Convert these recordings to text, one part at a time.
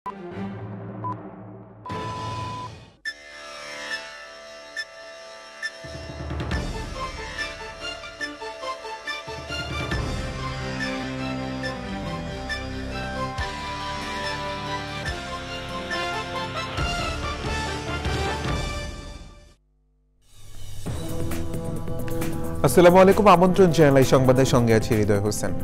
আসসালামু আলাইকুম, আমন্ত্রণ চ্যানেল সংবাদের সঙ্গে আছি হৃদয় হোসেন।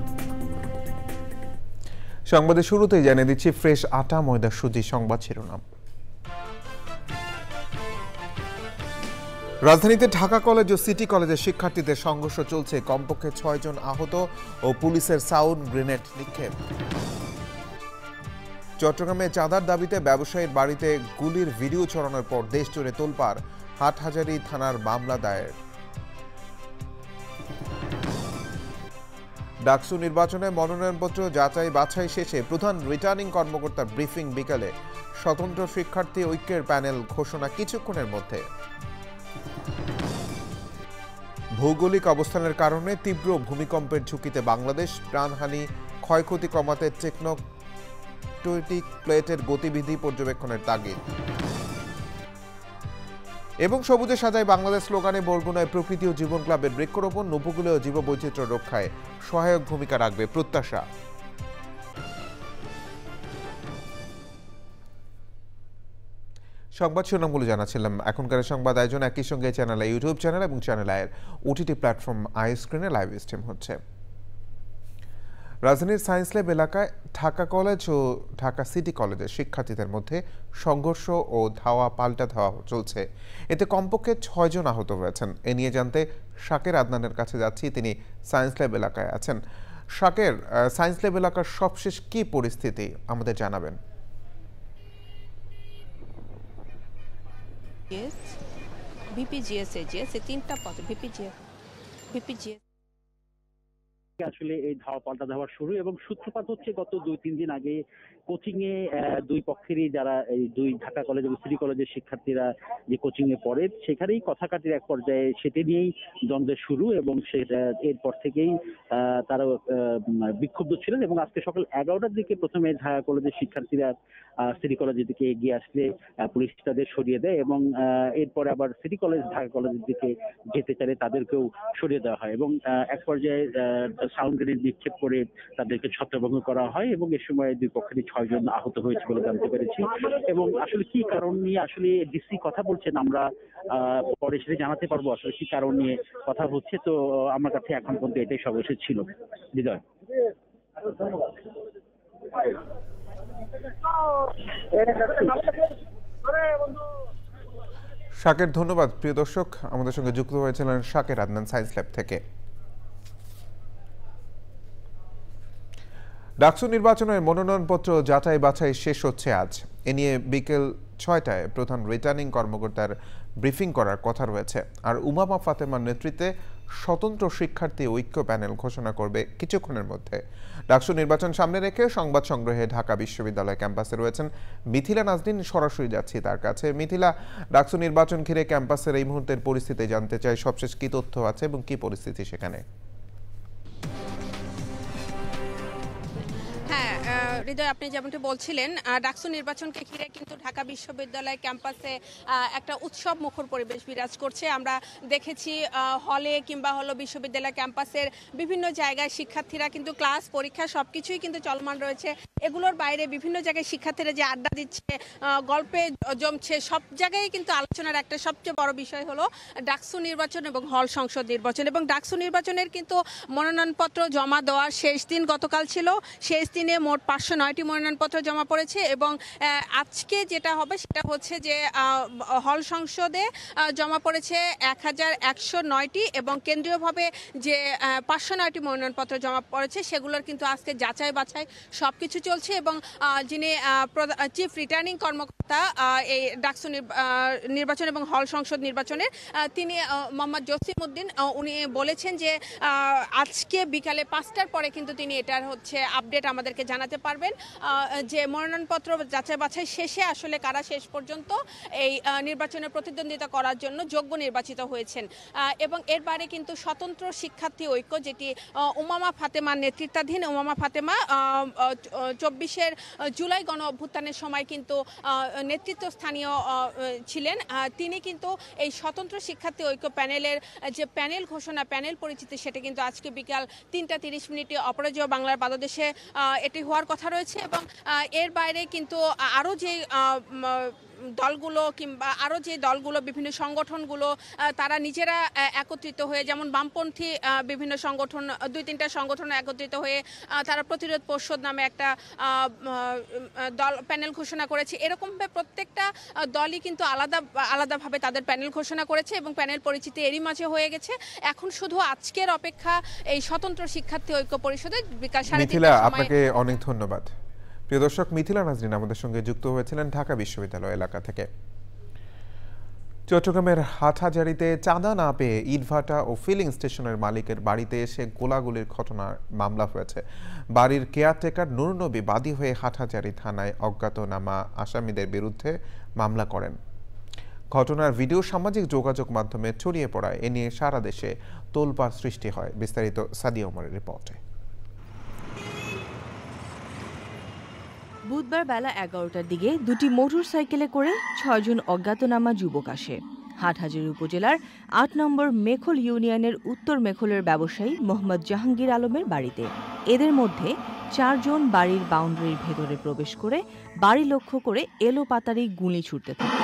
সংবাদের শুরুতেই জানিয়ে দিচ্ছি ফ্রেশ আটা ময়দা সুজি সংবাদ শিরোনাম। রাজধানীতে ঢাকা কলেজ ও সিটি কলেজের শিক্ষার্থীদের সংঘর্ষ চলছে, কমপক্ষে 6 জন আহত ও পুলিশের সাউন্ড গ্রেনেড নিক্ষেপ। চট্টগ্রামে চাঁদার দাবিতে ব্যবসায়ীর বাড়িতে গুলির ভিডিও ছড়ানোর পর দেশ জুড়ে তোলপাড়, হাটহাজারী থানার মামলা দায়ের। ডাকসু নির্বাচনে মনোনয়নপত্র যাচাই বাছাই শেষে প্রধান রিটার্নিং কর্মকর্তার ব্রিফিং বিকালে স্বতন্ত্র শিক্ষার্থী ঐক্যের প্যানেল ঘোষণা কিছুক্ষণের মধ্যে। ভৌগোলিক অবস্থানের কারণে তীব্র ভূমিকম্পের ঝুঁকিতে বাংলাদেশ, প্রাণহানি ক্ষয়ক্ষতি কমাতে টেকটোনিক প্লেটের গতিবিধি পর্যবেক্ষণের তাগিদ। এবং সবুজে সাজায় বাংলাদেশ স্লোগানে বরগুনায় প্রকৃতি ও জীবন ক্লাবের বৃক্ষরোপণ, উপকূলে ও জীববৈচিত্র্য রক্ষায় সহায়ক ভূমিকা রাখবে প্রত্যাশা। সংবাদ শিরোনামগুলো জানাচ্ছিলাম। এখনকার সংবাদ আয়োজন একই সঙ্গে চ্যানেল ইউটিউব চ্যানেল এবং চ্যানেল আয়ের ওটিটি প্ল্যাটফর্ম আই স্ক্রিনে লাইভ স্ট্রিম হচ্ছে। রাজধানীর সায়েন্স ল্যাব এলাকায় ঢাকা কলেজ ও ঢাকা সিটি কলেজের শিক্ষার্থীদের মধ্যে সংঘর্ষ ও ধাওয়া পাল্টা ধাওয়া চলছে, এতে কমপক্ষে 6 জন আহত হয়েছেন। এ নিয়ে জানতে শাকের আদনানের কাছে যাচ্ছি, তিনি সায়েন্স ল্যাব এলাকায় আছেন। শাকের, সায়েন্স ল্যাব এলাকার সবশেষ কি পরিস্থিতি আমাদের জানাবেন। আসলে এই ধাওয়া পাল্টা ধাওয়া শুরু এবং সূত্রপাত হচ্ছে গত 2-3 দিন আগে কোচিং এ দুই পক্ষেরই যারা এই দুই ঢাকা কলেজ এবং সিটি কলেজের শিক্ষার্থীরা যে কোচিং এ পড়ে সেখানেই কথা কাটির এক পর্যায়ে সেটি নিয়েই দ্বন্দ্বের শুরু এবং এরপর থেকেই তারা বিক্ষুব্ধ ছিলেন এবং আজকে সকাল 11টার দিকে প্রথমে ঢাকা কলেজের শিক্ষার্থীরা সিটি কলেজের দিকে এগিয়ে আসলে পুলিশ তাদের সরিয়ে দেয় এবং এরপরে আবার সিটি কলেজ ঢাকা কলেজের দিকে যেতে চাইলে তাদেরকেও সরিয়ে দেওয়া হয় এবং এক পর্যায়ে সাউন্ড গ্রেনেড নিক্ষেপ করে তাদেরকে ছত্রভঙ্গ করা হয় এবং এ সময় দুই পক্ষেরই 6 জন আহত হয়েছে বলে জানতে পেরেছি। এবং আসলে কি কারণ নিয়ে আসলে ডিসি কথা বলছেন আমরা পরে সেটা জানাতে পারবো আসলে কি কারণ নিয়ে কথা হচ্ছে। তো আমার কাছে এখন পর্যন্ত এটাই সর্বশেষ ছিল। হৃদয়। শাকের, ধন্যবাদ। প্রিয় দর্শক, আমাদের সঙ্গে যুক্ত হয়েছিলেন শাকের আদনান সায়েন্স ল্যাব থেকে। ডাকসু নির্বাচনের মনোনয়নপত্র যাচাই বাছাই শেষ হচ্ছে আজ। এ নিয়ে বিকেল 6টায় প্রধান রিটার্নিং কর্মকর্তার ব্রিফিং করার কথা রয়েছে। আর উমামা ফাতেমার নেতৃত্বে স্বতন্ত্র শিক্ষার্থী ঐক্য প্যানেল ঘোষণা করবে কিছুক্ষণের মধ্যে। ডাকসু নির্বাচন সামনে রেখে সংবাদ সংগ্রহে ঢাকা বিশ্ববিদ্যালয় ক্যাম্পাসে রয়েছেন মিথিলা নাজনীন। সরাসরি যাচ্ছি তার কাছে। মিথিলা, ডাকসু নির্বাচন ঘিরে ক্যাম্পাসের এই মুহূর্তের পরিস্থিতি জানতে চাই, সবশেষ কি তথ্য আছে এবং কি পরিস্থিতি সেখানে? হৃদয়, আপনি যেমনটি বলছিলেন, ডাকসু নির্বাচনকে ঘিরে কিন্তু ঢাকা বিশ্ববিদ্যালয় ক্যাম্পাসে একটা উৎসব মুখর পরিবেশ বিরাজ করছে। আমরা দেখেছি হলে কিংবা হলো বিশ্ববিদ্যালয় ক্যাম্পাসের বিভিন্ন জায়গায় শিক্ষার্থীরা কিন্তু ক্লাস পরীক্ষা সবকিছুই কিন্তু চলমান রয়েছে। এগুলোর বাইরে বিভিন্ন জায়গায় শিক্ষার্থীরা যে আড্ডা দিচ্ছে, গল্পে জমছে, সব জায়গায় কিন্তু আলোচনার একটা সবচেয়ে বড় বিষয় হলো ডাকসু নির্বাচন এবং হল সংসদ নির্বাচন। এবং ডাকসু নির্বাচনের কিন্তু মনোনয়নপত্র জমা দেওয়ার শেষ দিন গতকাল ছিল। শেষ দিনে মোট 509টি মনোনয়নপত্র জমা পড়েছে এবং আজকে যেটা হবে সেটা হচ্ছে যে হল সংসদে জমা পড়েছে 1109টি এবং কেন্দ্রীয়ভাবে যে 509টি মনোনয়নপত্র জমা পড়েছে সেগুলোর কিন্তু আজকে যাচাই বাছাই সবকিছু চলছে। এবং যিনি চিফ রিটার্নিং কর্মকর্তা এই ডাকসু নির্বাচন এবং হল সংসদ নির্বাচনের, তিনি মোহাম্মদ জসিম উদ্দিন, উনি বলেছেন যে আজকে বিকালে 5টার পরে কিন্তু তিনি এটার হচ্ছে আপডেট আমাদেরকে জানাতে পারবেন যে মনোনয়নপত্র যাচাই বাছাই শেষে আসলে কারা শেষ পর্যন্ত এই নির্বাচনে প্রতিদ্বন্দ্বিতা করার জন্য যোগ্য নির্বাচিত হয়েছেন। এবং এর বাইরে কিন্তু স্বতন্ত্র শিক্ষার্থী ঐক্য, যেটি উমামা ফাতেমার নেতৃত্বাধীন, উমামা ফাতেমা 24-এর জুলাই গণ অভ্যুত্থানের সময় কিন্তু নেতৃত্বস্থানীয় ছিলেন। তিনি কিন্তু এই স্বতন্ত্র শিক্ষার্থী ঐক্য প্যানেলের যে প্যানেল ঘোষণা, প্যানেল পরিচিতি, সেটা কিন্তু আজকে বিকাল 3:30 অপরাজেয় বাংলার পাদদেশে এটি হওয়ার কথা রয়েছে। এবং এর বাইরে কিন্তু আরও যে দলগুলো কিংবা আরও যে দলগুলো, বিভিন্ন সংগঠনগুলো তারা নিজেরা একত্রিত হয়ে, যেমন বামপন্থী বিভিন্ন সংগঠন, 2-3টা সংগঠন একত্রিত হয়ে তারা প্রতিরোধ পরিষদ নামে একটা দল প্যানেল ঘোষণা করেছে। এরকমভাবে প্রত্যেকটা দলই কিন্তু আলাদাভাবে তাদের প্যানেল ঘোষণা করেছে এবং প্যানেল পরিচিতি এরই মাঝে হয়ে গেছে। এখন শুধু আজকের অপেক্ষা এই স্বতন্ত্র শিক্ষার্থী ঐক্য পরিষদের বিকাল 3:30 আপনাকে অনেক ধন্যবাদ। প্রিয় দর্শক, মিথিলা নাজরিন আমাদের সঙ্গে যুক্ত হয়েছিলেন ঢাকা বিশ্ববিদ্যালয় এলাকা থেকে। চট্টগ্রামের হাটহাজারীতে চাঁদা না পেয়ে ইটভাটা ও ফিলিং স্টেশনের মালিকের বাড়িতে এসে গোলাগুলির ঘটনার মামলা হয়েছে। বাড়ির কেয়ারটেকার নুর নবী বাদী হয়ে হাটহাজারী থানায় অজ্ঞাতনামা আসামিদের বিরুদ্ধে মামলা করেন। ঘটনার ভিডিও সামাজিক যোগাযোগ মাধ্যমে ছড়িয়ে পড়ায় এ নিয়ে সারা দেশে তোলপাড় সৃষ্টি হয়। বিস্তারিত সাদিয়া ওমরের রিপোর্টে। বুধবার বেলা 11টার দিকে দুটি মোটরসাইকেলে করে 6 জন অজ্ঞাতনামা যুবক আসে হাটহাজারী উপজেলার 8 নম্বর মেখল ইউনিয়নের উত্তর মেখলের ব্যবসায়ী মোহাম্মদ জাহাঙ্গীর আলমের বাড়িতে। এদের মধ্যে 4 জন বাড়ির বাউন্ডারির ভেতরে প্রবেশ করে বাড়ি লক্ষ্য করে এলোপাতাড়ি গুলি ছুড়তে থাকে।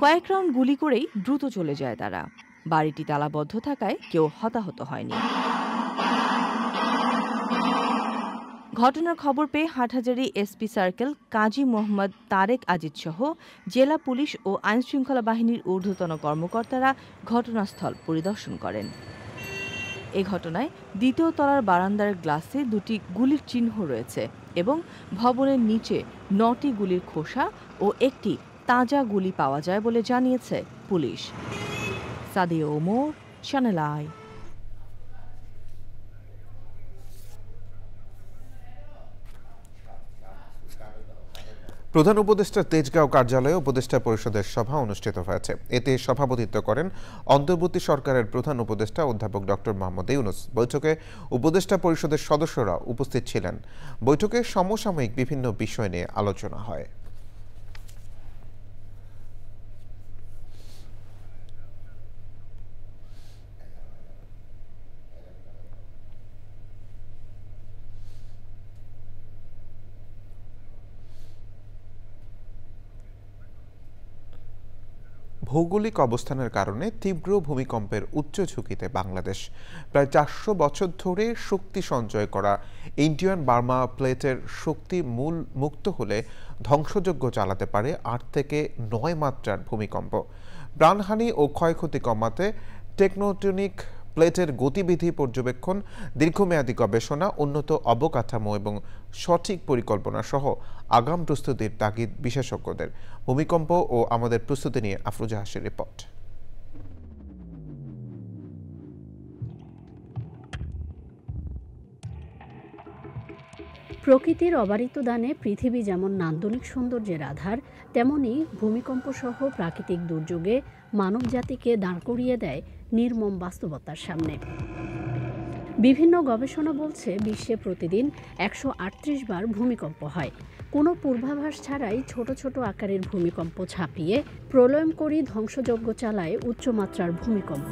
কয়েক রাউন্ড গুলি করেই দ্রুত চলে যায় তারা। বাড়িটি তালাবদ্ধ থাকায় কেউ হতাহত হয়নি। ঘটনার খবর পেয়ে হাটহাজারী এসপি সার্কেল কাজী মোহাম্মদ তারেক আজিজ সহ জেলা পুলিশ ও আইনশৃঙ্খলা বাহিনীর ঊর্ধ্বতন কর্মকর্তারা ঘটনাস্থল পরিদর্শন করেন। এ ঘটনায় দ্বিতীয় তলার বারান্দার গ্লাসে দুটি গুলির চিহ্ন রয়েছে এবং ভবনের নিচে 9টি গুলির খোসা ও একটি তাজা গুলি পাওয়া যায় বলে জানিয়েছে police. Sadia Omar, channel I. প্রধান উপদেষ্টা তেজগাঁও কার্যালয়ে উপদেষ্টা পরিষদের সভা অনুষ্ঠিত হয়েছে। এতে সভাপতিত্ব করেন অন্তর্বর্তী সরকারের প্রধান উপদেষ্টা অধ্যাপক ডক্টর মোহাম্মদ ইউনূস। বৈঠকে উপদেষ্টা পরিষদের সদস্যরা উপস্থিত ছিলেন। বৈঠকে সমসাময়িক বিভিন্ন বিষয় নিয়ে আলোচনা হয়। ভৌগোলিক অবস্থানের কারণে তীব্র ভূমিকম্পের উচ্চ ঝুঁকিতে বাংলাদেশ। প্রায় 400 বছর ধরে শক্তি সঞ্চয় করা ইন্ডিয়ান বার্মা প্লেটের শক্তি মূল মুক্ত হলে ধ্বংসযজ্ঞ চালাতে পারে 8 থেকে 9 মাত্রার ভূমিকম্প। প্রাণহানি ও ক্ষয়ক্ষতি কমাতে টেকটোনিক প্লেটের গতিবিধি পর্যবেক্ষণ, দীর্ঘমেয়াদী গবেষণা, উন্নত অবকাঠামো এবং সঠিক পরিকল্পনা সহ আগাম প্রস্তুতির তাগিদ বিশেষজ্ঞদের। ভূমিকম্প ও আমাদের প্রস্তুতি নিয়ে আফরোজা হাসির রিপোর্ট। প্রকৃতির অবারিত দানে পৃথিবী যেমন নান্দনিক সৌন্দর্যের আধার, তেমনি ভূমিকম্প সহ প্রাকৃতিক দুর্যোগে মানবজাতিকে দাঁড় করিয়ে দেয় নির্মম বাস্তবতার সামনে। বিভিন্ন গবেষণা বলছে বিশ্বে প্রতিদিন 138 বার ভূমিকম্প হয়। কোনো পূর্বাভাস ছাড়াই ছোট ছোট আকারের ভূমিকম্প ছাপিয়ে প্রলয়ঙ্করী ধ্বংসযজ্ঞ চালায় উচ্চমাত্রার ভূমিকম্প।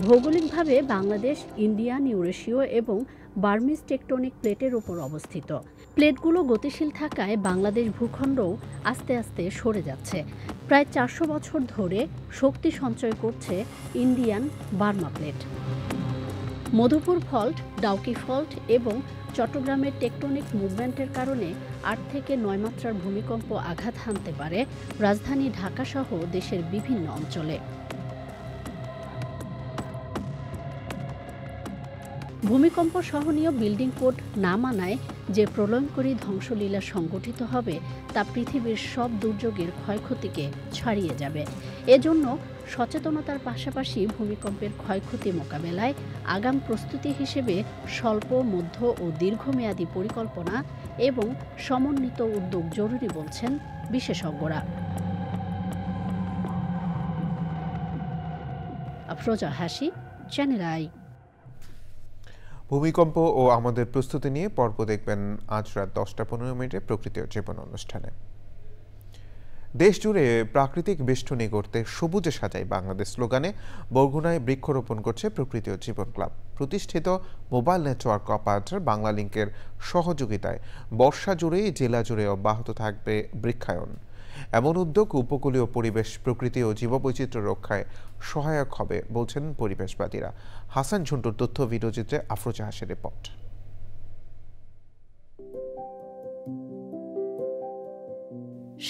ভৌগোলিকভাবে বাংলাদেশ ইন্ডিয়ান, ইউরেশীয় এবং বার্মিজ টেকটোনিক প্লেটের ওপর অবস্থিত। প্লেটগুলো গতিশীল থাকায় বাংলাদেশ ভূখণ্ডও আস্তে আস্তে সরে যাচ্ছে। প্রায় 400 বছর ধরে শক্তি সঞ্চয় করছে Indian Burma plate. Madhupur fault, Dawki fault এবং চট্টগ্রামের টেকটোনিক মুভমেন্টের কারণে 8 থেকে 9 মাত্রার ভূমিকম্প আঘাত হানতে পারে রাজধানী ঢাকাসহ দেশের বিভিন্ন অঞ্চলে। ভূমিকম্প সহনীয় বিল্ডিং কোড না মানায় যে প্রলয়ঙ্করী ধ্বংসলীলা সংগঠিত হবে তা পৃথিবীর সব দুর্যোগের ক্ষয়ক্ষতিকে ছাড়িয়ে যাবে। এজন্য সচেতনতার পাশাপাশি ভূমিকম্পের ক্ষয়ক্ষতি মোকাবেলায় আগাম প্রস্তুতি হিসেবে স্বল্প, মধ্য ও দীর্ঘমেয়াদী পরিকল্পনা এবং সমন্বিত উদ্যোগ জরুরি বলছেন বিশেষজ্ঞরা। আফরোজা হাসি, চ্যানেল আই। ভূমিকম্প ও আমাদের প্রস্তুতি নিয়ে পর্ব দেখবেন আজ রাত 10:15 প্রকৃতি ও জীবন অনুষ্ঠানে। দেশ জুড়ে প্রাকৃতিক বেষ্টনী করতে সবুজে সাজাই বাংলাদেশ স্লোগানে বরগুনায় বৃক্ষরোপণ করছে প্রকৃতি ও জীবন ক্লাব। প্রতিষ্ঠিত মোবাইল নেটওয়ার্ক অপারেটর বাংলা লিংকের সহযোগিতায় বর্ষা জুড়েই জেলা জুড়ে অব্যাহত থাকবে বৃক্ষায়ন। এমন উদ্যোগ উপকূলীয় পরিবেশ, প্রকৃতি ও জীববৈচিত্র্য রক্ষায় সহায়ক হবে বলছেন পরিবেশবাদীরা। হাসান ঝুন্টুর তথ্য ভিডিওচিত্রে আফরোজা হাসের রিপোর্ট।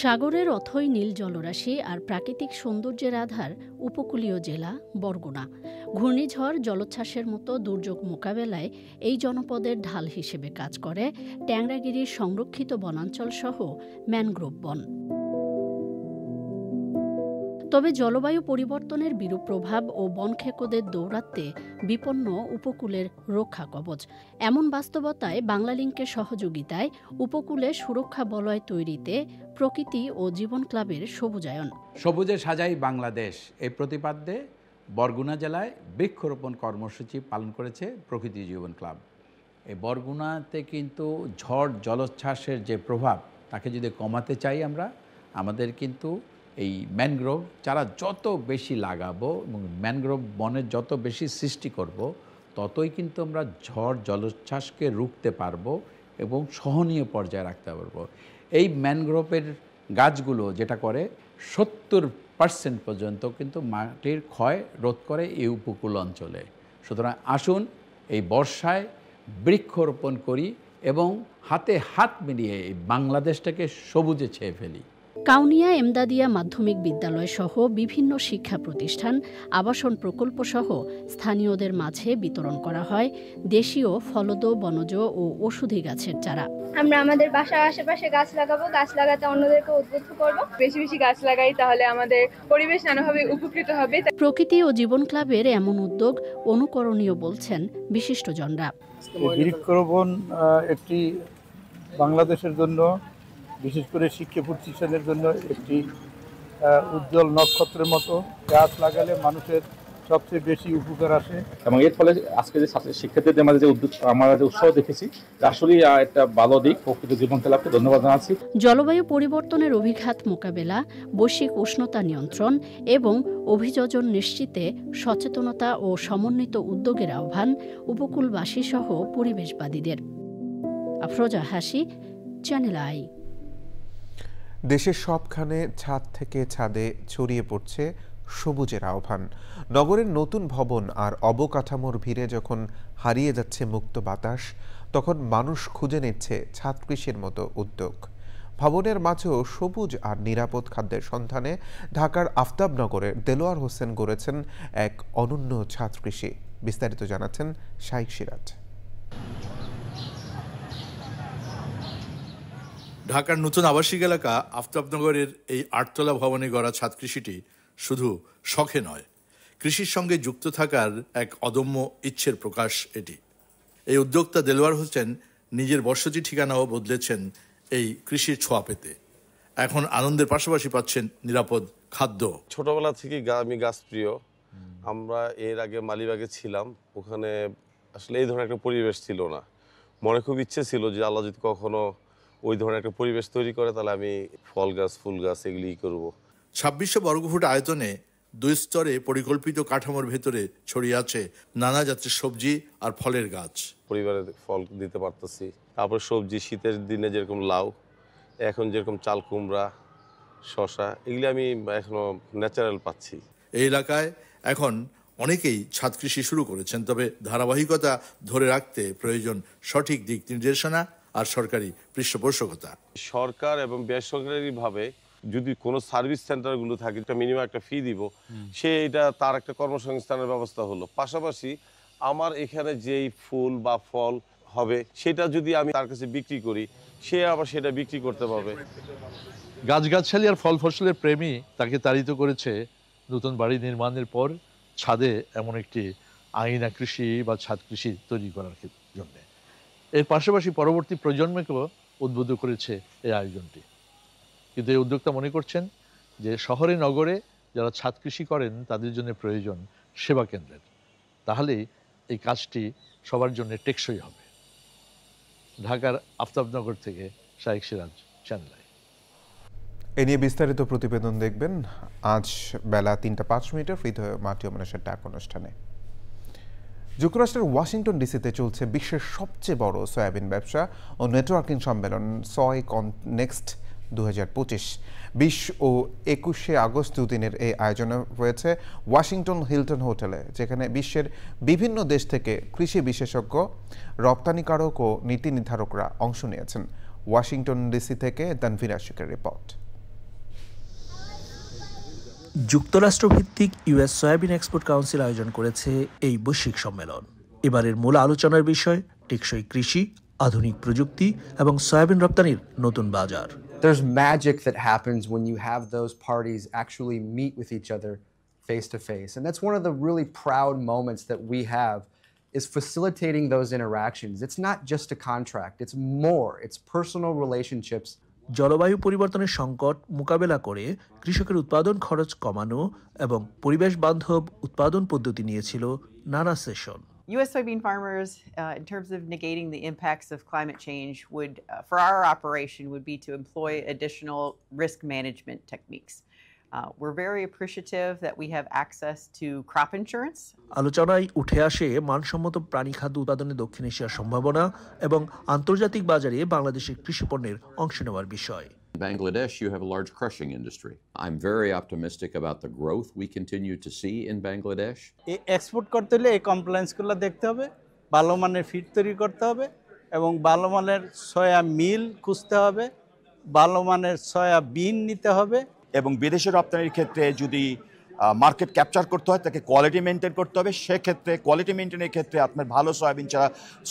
সাগরের অথই নীল জলরাশি আর প্রাকৃতিক সৌন্দর্যের আধার উপকূলীয় জেলা বরগুনা। ঘূর্ণিঝড়, জলোচ্ছ্বাসের মতো দুর্যোগ মোকাবেলায় এই জনপদের ঢাল হিসেবে কাজ করে ট্যাংরাগিরির সংরক্ষিত বনাঞ্চল সহ ম্যানগ্রোভ বন। তবে জলবায়ু পরিবর্তনের বিরূপ প্রভাব ও বনখেকোদের দৌরাত্ম্যে বিপন্ন উপকূলের রক্ষা কবচ। এমন বাস্তবতায় বাংলা লিংকের সহযোগিতায় উপকূলে সুরক্ষা বলয় তৈরিতে প্রকৃতি ও জীবন ক্লাবের সবুজায়ন। সবুজে সাজাই বাংলাদেশ এই প্রতিপাদ্যে বরগুনা জেলায় বৃক্ষরোপণ কর্মসূচি পালন করেছে প্রকৃতি জীবন ক্লাব। এই বরগুনাতে কিন্তু ঝড় জলোচ্ছ্বাসের যে প্রভাব তাকে যদি কমাতে চাই আমাদের কিন্তু এই ম্যানগ্রোভ চারা যত বেশি লাগাবো এবং ম্যানগ্রোভ বনের যত বেশি সৃষ্টি করব, ততই কিন্তু আমরা ঝড় জলোচ্ছ্বাসকে রুখতে পারবো এবং সহনীয় পর্যায়ে রাখতে পারবো। এই ম্যানগ্রোভের গাছগুলো যেটা করে 70% পর্যন্ত কিন্তু মাটির ক্ষয় রোধ করে এই উপকূল অঞ্চলে। সুতরাং আসুন এই বর্ষায় বৃক্ষরোপণ করি এবং হাতে হাত মিলিয়ে এই বাংলাদেশটাকে সবুজে ছেয়ে ফেলি। কাউনিয়া এমদাদিয়া মাধ্যমিক বিদ্যালয় সহ বিভিন্ন শিক্ষা প্রতিষ্ঠান, আবাসন প্রকল্প সহ স্থানীয়দের মাঝে বিতরণ করা হয় দেশীয় ফলদ, বনজ ও ওষুধি গাছের চারা। আমরা আমাদের বাসার আশেপাশে গাছ লাগাবো, গাছ লাগাতে অন্যদেরকে উদ্বুদ্ধ করব। বেশি বেশি গাছ লাগাই, তাহলে আমাদের পরিবেশ নানাভাবে উপকৃত হবে। প্রকৃতি ও জীবন ক্লাবের এমন উদ্যোগ অনুকরণীয় বলছেন বিশিষ্টজনরা। বৃক্ষরোপণ একটি বাংলাদেশের জন্য, বিশেষ করে শিক্ষা প্রতিষ্ঠানের জন্য একটি উজ্জ্বল নক্ষত্রের মতো। গাছ লাগালে মানুষের সবচেয়ে বেশি উপকার আসে এবং এর ফলে আজকে যে শিক্ষার্থীদের মাঝে যে আমরা যে উৎসাহ দেখেছি, আসলে একটা ভালো দিক। প্রকৃতি জীবন ক্লাবকে ধন্যবাদ জানাচ্ছি। জলবায়ু পরিবর্তনের অভিঘাত মোকাবেলা, বৈশ্বিক উষ্ণতা নিয়ন্ত্রণ এবং অভিযোজন নিশ্চিতে সচেতনতা ও সমন্বিত উদ্যোগের আহ্বান উপকূলবাসী সহ পরিবেশবাদীদের। আফরোজা হাসি, চ্যানেল আই। দেশের সবখানে ছাদ থেকে ছাদে ছড়িয়ে পড়ছে সবুজের আহ্বান। নগরের নতুন ভবন আর অবকাঠামোর ভিড়ে যখন হারিয়ে যাচ্ছে মুক্ত বাতাস, তখন মানুষ খুঁজে নিচ্ছে ছাদ কৃষির মতো উদ্যোগ। ভবনের মাঝেও সবুজ আর নিরাপদ খাদ্যের সন্ধানে ঢাকার আফতাবনগরের দেলোয়ার হোসেন গড়েছেন এক অনন্য ছাদ কৃষি। বিস্তারিত জানাচ্ছেন শাইখ সিরাজ। ঢাকার নতুন আবাসিক এলাকা আফতাবনগরের এই 8তলা ভবনে গড়া ছাদ কৃষিটি শুধু শখে নয়, কৃষির সঙ্গে যুক্ত থাকার এক অদম্য ইচ্ছের প্রকাশ এটি। এই উদ্যোক্তা দেলোয়ার হোসেন নিজের বসতি ঠিকানাও বদলেছেন এই কৃষির ছোঁয়া পেতে। এখন আনন্দের পাশাপাশি পাচ্ছেন নিরাপদ খাদ্য। ছোটবেলা থেকেই আমি গাছ প্রিয়। আমরা এর আগে মালিবাগে ছিলাম, ওখানে আসলে এই ধরনের একটা পরিবেশ ছিল না। মনে খুব ইচ্ছে ছিল যে আল্লাহ যদি কখনো ওই ধরনের একটা পরিবেশ তৈরি করে, তাহলে আমি ফল গাছ, ফুল গাছ এগুলিই করবো। 2600 বর্গফুট আয়তনে 2 স্তরে পরিকল্পিত কাঠামোর ভেতরে ছড়িয়ে আছে নানা জাতের সবজি আর ফলের গাছ। পরিবারে ফল দিতে পারতেছি। তারপর সবজি, শীতের দিনে যেরকম লাউ, এখন যেরকম চাল কুমড়া, শশা, এগুলি আমি এখনো ন্যাচারাল পাচ্ছি। এই এলাকায় এখন অনেকেই ছাদ কৃষি শুরু করেছেন, তবে ধারাবাহিকতা ধরে রাখতে প্রয়োজন সঠিক দিক নির্দেশনা আর সরকারি পৃষ্ঠপোষকতা। সরকার এবং বেসরকারিভাবে যদি কোনো সার্ভিস সেন্টারগুলো থাকে, একটা মিনিমাম একটা ফি দিব, সে এটা তার একটা কর্মসংস্থানের ব্যবস্থা হলো। পাশাপাশি আমার এখানে যেই ফুল বা ফল হবে, সেটা যদি আমি তার কাছে বিক্রি করি, সে আবার সেটা বিক্রি করতে পারবে। গাছগাছালি আর ফল ফসলের প্রেমী তাকে তাড়িত করেছে নতুন বাড়ি নির্মাণের পর ছাদে এমন একটি আঙিনা কৃষি বা ছাদ কৃষি তৈরি করার জন্য। এর পাশাপাশি পরবর্তী প্রজন্মকেও উদ্বুদ্ধ করেছে এই আয়োজনটি। কিন্তু এই উদ্যোক্তা মনে করছেন যে শহরে নগরে যারা ছাদ কৃষি করেন তাদের জন্য প্রয়োজন সেবা কেন্দ্রের। তাহলেই এই কাজটি সবার জন্য টেকসই হবে। ঢাকার আফতাবনগর থেকে শাইখ সিরাজ, চ্যানেল আই। এ নিয়ে বিস্তারিত প্রতিবেদন দেখবেন আজ বেলা 3:05 হৃদয় মাটি ও মানুষের ডাক অনুষ্ঠানে। যুক্তরাষ্ট্রের ওয়াশিংটন ডিসিতে চলছে বিশ্বের সবচেয়ে বড় সয়াবিন ব্যবসা ও নেটওয়ার্কিং সম্মেলন সয় নেক্সট 2025। 20 ও 21 আগস্ট দুদিনের এই আয়োজন হয়েছে ওয়াশিংটন হিলটন হোটেলে, যেখানে বিশ্বের বিভিন্ন দেশ থেকে কৃষি বিশেষজ্ঞ, রপ্তানিকারক ও নীতি নির্ধারকরা অংশ নিয়েছেন। ওয়াশিংটন ডিসি থেকে তানভীর আশিকের রিপোর্ট। যুক্তরাষ্ট্রভিত্তিক ইউএস সয়াবিন এক্সপোর্ট কাউন্সিল আয়োজন করেছে এই বৈশ্বিক সম্মেলন। এবারের মূল আলোচনার বিষয় টেকসই কৃষি, আধুনিক প্রযুক্তি এবং সয়াবিন রপ্তানির নতুন বাজার। There's magic that happens when you have those parties actually meet with each other face to face. And that's one of the really proud moments that we have, is facilitating those interactions. It's not just a contract, it's more, it's personal relationships. জলবায়ু পরিবর্তনের সংকট মোকাবেলা করে কৃষকের উৎপাদন খরচ কমানো এবং পরিবেশ বান্ধব উৎপাদন পদ্ধতি নিয়েছিল নানা session. U.S. soybean farmers, in terms of negating the impacts of climate change, would, for our operation, would be to employ additional risk management techniques. We're very appreciative that we have access to crop insurance. আলোচনায় উঠে আসে মানসম্মত প্রাণী খাদ্য উৎপাদনে দক্ষিণ এশিয়ার সম্ভাবনা এবং আন্তর্জাতিক বাজারে বাংলাদেশের কৃষি পণ্যের অংশ নেওয়ার বিষয়। In Bangladesh, you have a large crushing industry. I'm very optimistic about the growth we continue to see in Bangladesh. Export করতে হলে এই কমপ্লায়েন্সগুলো দেখতে হবে, ভালো মানের ফিড তৈরি করতে হবে এবং ভালো মানের সয়া মিল খুঁজতে হবে, ভালো মানের সয়া বিন নিতে হবে। এবং বিদেশে রপ্তানির ক্ষেত্রে যদি মার্কেট ক্যাপচার করতে হয়, তাকে কোয়ালিটি মেনটেন করতে হবে। সেক্ষেত্রে কোয়ালিটি মেনটেনের ক্ষেত্রে আপনার ভালো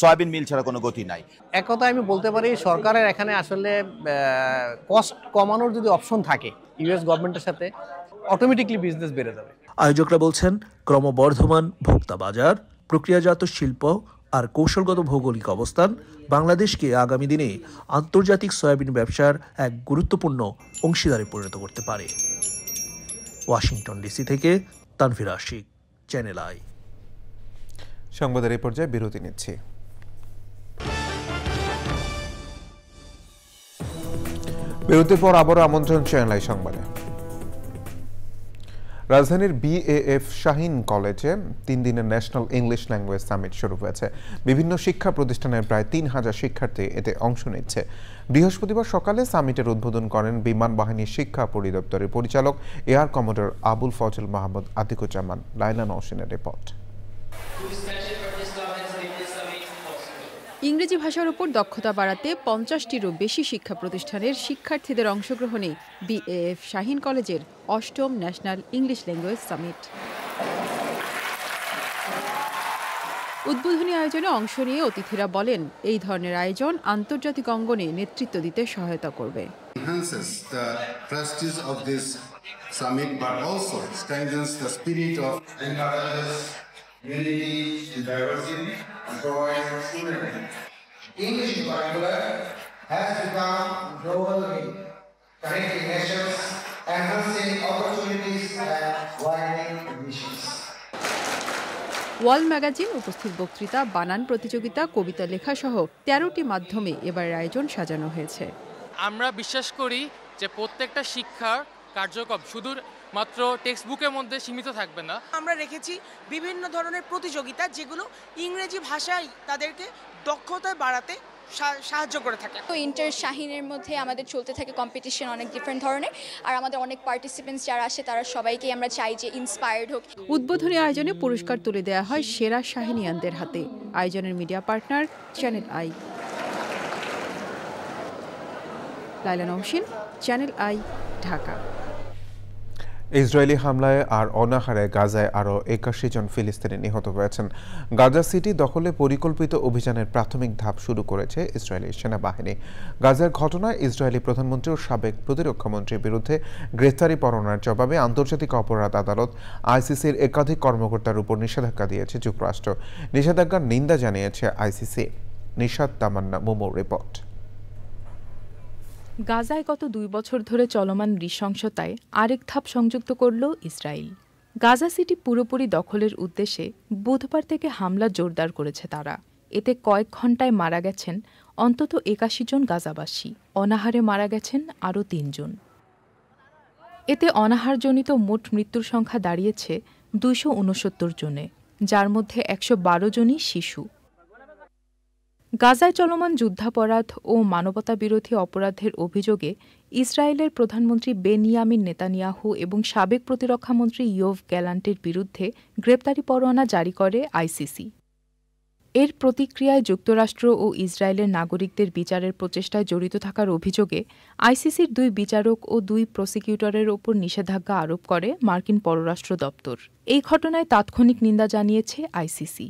সয়াবিন মিল ছাড়া কোনো গতি নাই। এক কথা আমি বলতে পারি, সরকারের এখানে আসলে কস্ট কমানোর যদি অপশন থাকে ইউএস গভর্নমেন্টের সাথে, অটোমেটিকলি বিজনেস বেড়ে যাবে। আয়োজকরা বলছেন ক্রমবর্ধমান ভোক্তা বাজার, প্রক্রিয়াজাত শিল্প আর কৌশলগত ভৌগোলিক অবস্থান বাংলাদেশকে আগামী দিনে আন্তর্জাতিক সয়াবিন ব্যবসার এক গুরুত্বপূর্ণ অংশীদারে পরিণত করতে পারে। ওয়াশিংটন ডিসি থেকে তানভীর আশিক, চ্যানেল আই। সংবাদের এই পর্যায়ে বিরতি নিচ্ছি। বিরতির পর আবারও আমন্ত্রণ চ্যানেল আই সংবাদে। রাজধানীর বিএএফ শাহীন কলেজে 3 দিনের ন্যাশনাল ইংলিশ ল্যাঙ্গুয়েজ সামিট শুরু হয়েছে। বিভিন্ন শিক্ষা প্রতিষ্ঠানের প্রায় 3000 শিক্ষার্থী এতে অংশ নিচ্ছে। বৃহস্পতিবার সকালে সামিটের উদ্বোধন করেন বিমান বাহিনীর শিক্ষা পরিদপ্তরের পরিচালক এয়ার কমোডর আবুল ফজল মাহমুদ আতিকুজ্জামান। লাইলা নওশিনের রিপোর্ট। ইংরেজি ভাষার উপর দক্ষতা বাড়াতে 50টিরও বেশি শিক্ষা প্রতিষ্ঠানের শিক্ষার্থীদের অংশগ্রহণে বিএএফ শাহীন কলেজের 8ম ন্যাশনাল ইংলিশ ল্যাঙ্গুয়েজ সামিট। উদ্বোধনী আয়োজনে অংশ নিয়ে অতিথিরা বলেন, এই ধরনের আয়োজন আন্তর্জাতিক অঙ্গনে নেতৃত্ব দিতে সহায়তা করবে। Unity, diversity, and providing students. English in particular has become global link, connecting nations, enhancing opportunities, and widening ambitions. World magazine উপস্থিত বক্তৃতা, বানান প্রতিযোগিতা, কবিতা লেখা সহ 13টি মাধ্যমে এবারের আয়োজন সাজানো হয়েছে। আমরা বিশ্বাস করি যে প্রত্যেকটা শিক্ষার কার্যক্রম শুধু মাত্র টেক্সট বুকের মধ্যে সীমিত থাকবে না। আমরা রেখেছি বিভিন্ন ধরনের প্রতিযোগিতা, যেগুলো ইংরেজি ভাষায় তাদেরকে দক্ষতা বাড়াতে সাহায্য করে থাকে। তো ইন্টার শাহীনের মধ্যে আমাদের চলতে থাকে কম্পিটিশন অনেক ডিফারেন্ট ধরনের, আর আমাদের অনেক পার্টিসিপেন্টস যারা আসে তারা সবাইকে আমরা চাই যে ইন্সপায়ার্ড হোক। উদ্বোধনী আয়োজনে পুরস্কার তুলে দেওয়া হয় সেরা শাহীনিয়ানদের হাতে। আয়োজনের media partner channel I. Laila Nowshin, channel I, Dhaka. Israeli হামলায় আর অনাহারে গাজায় আরও 81 জন ফিলিস্তিনি নিহত হয়েছেন। গাজা সিটি দখলে পরিকল্পিত অভিযানের প্রাথমিক ধাপ শুরু করেছে ইসরায়েলি সেনাবাহিনী। গাজার ঘটনায় ইসরায়েলি প্রধানমন্ত্রী ও সাবেক প্রতিরক্ষামন্ত্রীর বিরুদ্ধে গ্রেফতারি পরোয়ানার জবাবে আন্তর্জাতিক অপরাধ আদালত আইসিসির একাধিক কর্মকর্তার উপর নিষেধাজ্ঞা দিয়েছে যুক্তরাষ্ট্র। নিষেধাজ্ঞার নিন্দা জানিয়েছে আইসিসি। নিশাত তামান্না, মোমোর রিপোর্ট। গাজায় গত 2 বছর ধরে চলমান নৃশংসতায় আরেক ধাপ সংযুক্ত করল ইসরায়েল। গাজা সিটি পুরোপুরি দখলের উদ্দেশ্যে বুধবার থেকে হামলা জোরদার করেছে তারা। এতে কয়েক ঘণ্টায় মারা গেছেন অন্তত ৮১ জন গাজাবাসী, অনাহারে মারা গেছেন আরও ৩ জন। এতে অনাহারজনিত মোট মৃত্যুর সংখ্যা দাঁড়িয়েছে ২৬৯ জনে, যার মধ্যে ১১২ জনই শিশু। গাজায় চলমান যুদ্ধাপরাধ ও মানবতাবিরোধী অপরাধের অভিযোগে ইসরায়েলের প্রধানমন্ত্রী বেনিয়ামিন নেতানিয়াহু এবং সাবেক প্রতিরক্ষামন্ত্রী ইয়োভ গ্যালান্টের বিরুদ্ধে গ্রেপ্তারি পরোয়ানা জারি করে আইসিসি। এর প্রতিক্রিয়ায় যুক্তরাষ্ট্র ও ইসরায়েলের নাগরিকদের বিচারের প্রচেষ্টায় জড়িত থাকার অভিযোগে আইসিসির ২ বিচারক ও ২ প্রসিকিউটরের ওপর নিষেধাজ্ঞা আরোপ করে মার্কিন পররাষ্ট্র দপ্তর। এই ঘটনায় তাৎক্ষণিক নিন্দা জানিয়েছে আইসিসি।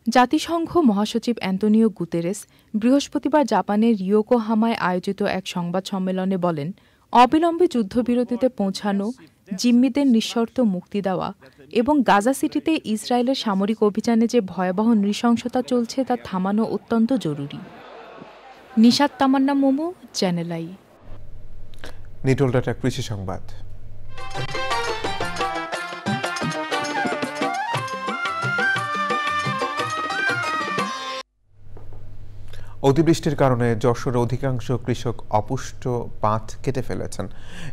জাতিসংঘ মহাসচিব অ্যান্তোনিও গুতেরেস বৃহস্পতিবার জাপানের ইয়োকোহামায় আয়োজিত এক সংবাদ সম্মেলনে বলেন, অবিলম্বে যুদ্ধবিরতিতে পৌঁছানো, জিম্মিদের নিঃশর্ত মুক্তি দেওয়া এবং গাজা সিটিতে ইসরায়েলের সামরিক অভিযানে যে ভয়াবহ নৃশংসতা চলছে তা থামানো অত্যন্ত জরুরি। নিশাত তামান্না মোমো, চ্যানেল আই। নিটোল ডাটা কৃষি সংবাদ। অতিবৃষ্টির কারণে যশোর অধিকাংশ কৃষক অপুষ্ট পাট কেটে ফেলেছেন।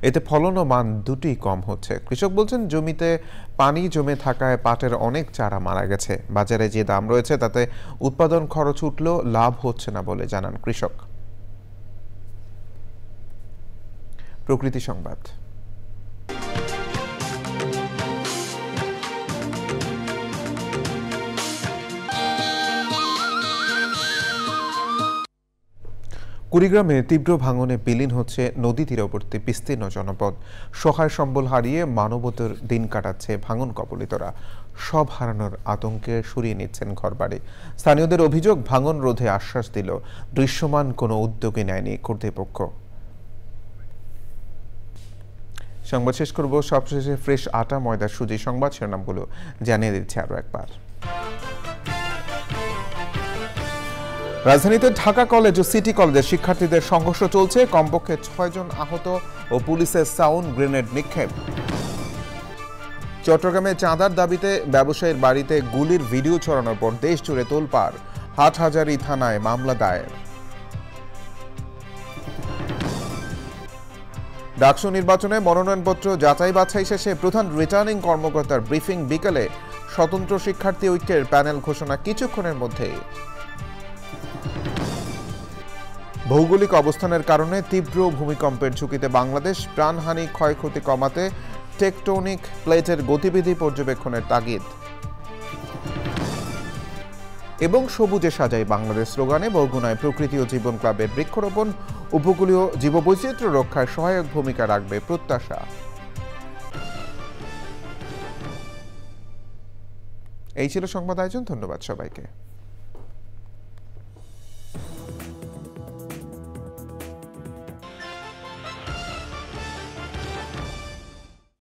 এতে ফলন ও মান দুটোই কম হচ্ছে। কৃষক বলছেন, জমিতে পানি জমে থাকায় পাটের অনেক চারা মারা গেছে। বাজারে যে দাম রয়েছে তাতে উৎপাদন খরচ উঠলেও লাভ হচ্ছে না বলে জানান কৃষক। প্রকৃতি সংবাদ। কুড়িগ্রামে তীব্র ভাঙনে বিলীন হচ্ছে নদী তীরবর্তী বিস্তীর্ণ জনপদ। সহায় সম্বল হারিয়ে মানবতার দিন কাটাচ্ছে ভাঙন কবলিতরা। সব হারানোর আতঙ্কে সরিয়ে নিচ্ছেন ঘরবাড়ি। স্থানীয়দের অভিযোগ, ভাঙন রোধে আশ্বাস দিল দৃশ্যমান কোনো উদ্যোগই নেয়নি কর্তৃপক্ষ। সংবাদ শেষ করব সবশেষে ফ্রেশ আটা, ময়দা, সুজি সংবাদ শিরোনামগুলো জানিয়ে দিচ্ছে আরো একবার। রাজধানীতে ঢাকা কলেজ ও সিটি কলেজের শিক্ষার্থীদের সংঘর্ষ চলছে। কমপক্ষে ৬ জন আহত ও পুলিশের সাউন্ড গ্রেনেড নিক্ষেপ। চট্টগ্রামে চাঁদার দাবিতে ব্যবসায়ীর বাড়িতে গুলির ভিডিও ছড়ানোর পর দেশ জুড়ে তোলপাড়। হাটহাজারী থানায় মামলা দায়ের। ডাকসু নির্বাচনে মনোনয়নপত্র যাচাই বাছাই শেষে প্রধান রিটার্নিং কর্মকর্তার ব্রিফিং বিকেলে। স্বতন্ত্র শিক্ষার্থী ঐক্যের প্যানেল ঘোষণা কিছুক্ষণের মধ্যেই। ভৌগোলিক অবস্থানের কারণে তীব্র ভূমিকম্পের ঝুঁকিতে বাংলাদেশ। প্রাণহানি, ক্ষয়ক্ষতি কমাতে টেকটোনিক প্লেটের গতিবিধি পর্যবেক্ষণের তাগিদ। এবং সবুজে সাজাই বাংলাদেশ স্লোগানে বরগুনায় প্রকৃতি ও জীবন ক্লাবের বৃক্ষরোপণ। উপকূলীয় জীববৈচিত্র্য রক্ষায় সহায়ক ভূমিকা রাখবে প্রত্যাশা। এই ছিল সংবাদ আয়োজন। ধন্যবাদ সবাইকে।